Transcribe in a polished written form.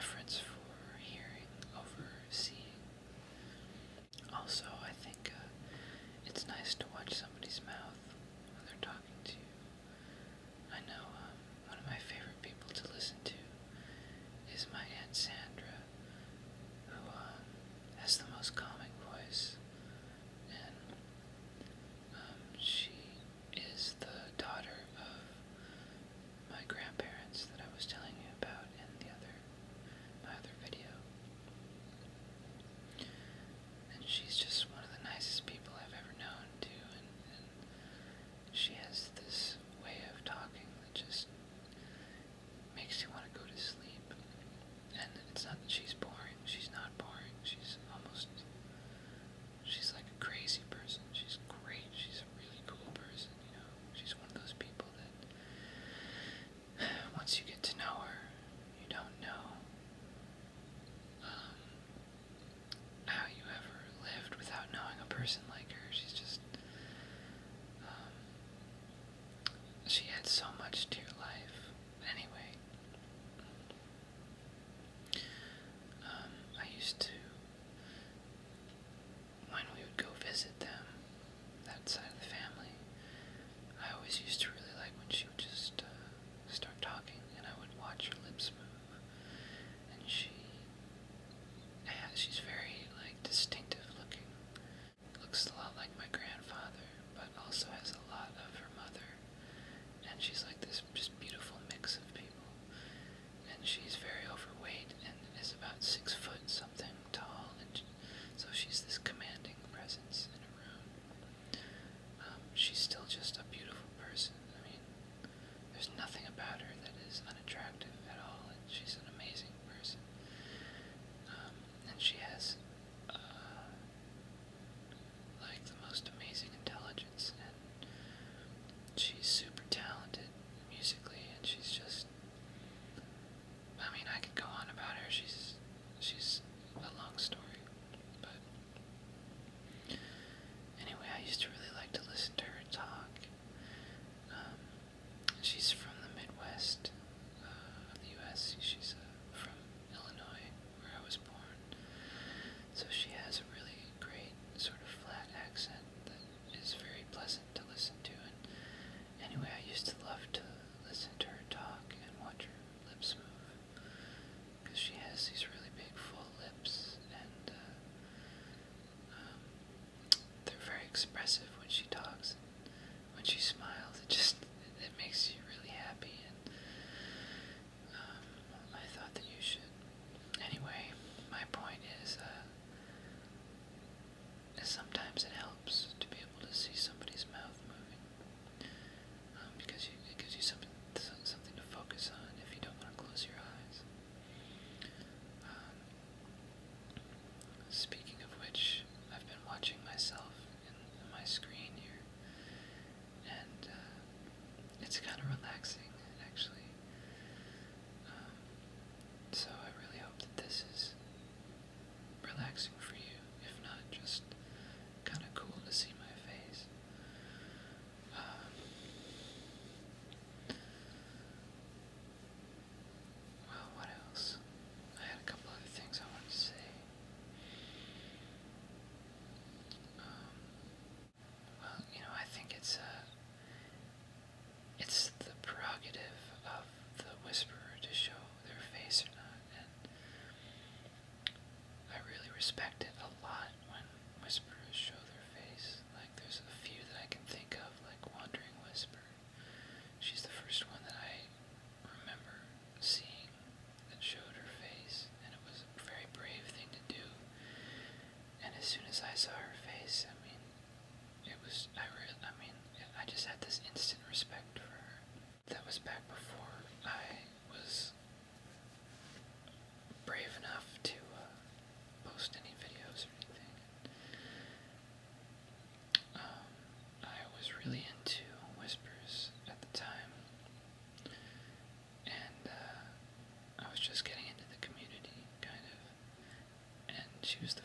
preference for hearing over seeing. Also, I think it's nice to watch somebody's mouth when they're talking to you. I know one of my favorite people to listen to is my Aunt Sandra, who has the most calming voice, and she is the daughter of my grandparents that I was telling you about in my other video. And she's just one of the nicest people I've ever known too, and she has this way of talking that just makes you want to go to sleep. And it's not that she's boring, she's not boring, she's like a crazy person. She's great, she's a really cool person, you know. She's one of those people that once you get to know her, you don't know how you ever lived without knowing a person like her. She's just, she adds so much to your life. Anyway, I used to, when we would go visit them, that side of the family, I always used to really like when she would just start talking, and I would watch her lips move. And she's very distinctive looking. Looks a lot like my grandfather, but also has a lot of her mother. And she's like this just beautiful mix of people. And she's very overweight and is about 6 foot something tall, and so she's this commanding presence in a room. She's still just a beautiful person. I mean, there's nothing about her that is unattractive at all, and she's an amazing person. And she has the most amazing intelligence, and she's super talented musically, and she's just, I mean, I could go on about her. She's a long story, but anyway, I used to really like to listen to her talk. She's from the Midwest of the U.S. She's from Illinois, where I was born, so she has a really great sort of flat accent that is very pleasant to listen to. And anyway, I used to love to listen to her talk and watch her lips move, because she has these really big full lips, and they're very expressive when she talks. When she smiles, it makes you really happy, and I thought that you should. Anyway, my point is sometimes it helps to be able to see somebody's mouth moving, because it gives you something to focus on if you don't want to close your eyes. Speaking of which, I've been watching myself in my screen here, and it's kind of relaxing, actually. So I really hope that this is relaxing for you, if not just kind of cool to see my face. Well, what else? I had a couple other things I wanted to say. Well, I think it's the prerogative of the whisperer to show their face or not, and I really respect it a lot when whisperers show their face. Like, there's a few that I can think of, like Wandering Whisper. She's the first one that I remember seeing that showed her face, and it was a very brave thing to do. And as soon as I saw her face, I just had this instant respect for her. That was back before I was brave enough to post any videos or anything. I was really into whispers at the time, and I was just getting into the community, kind of, and she was the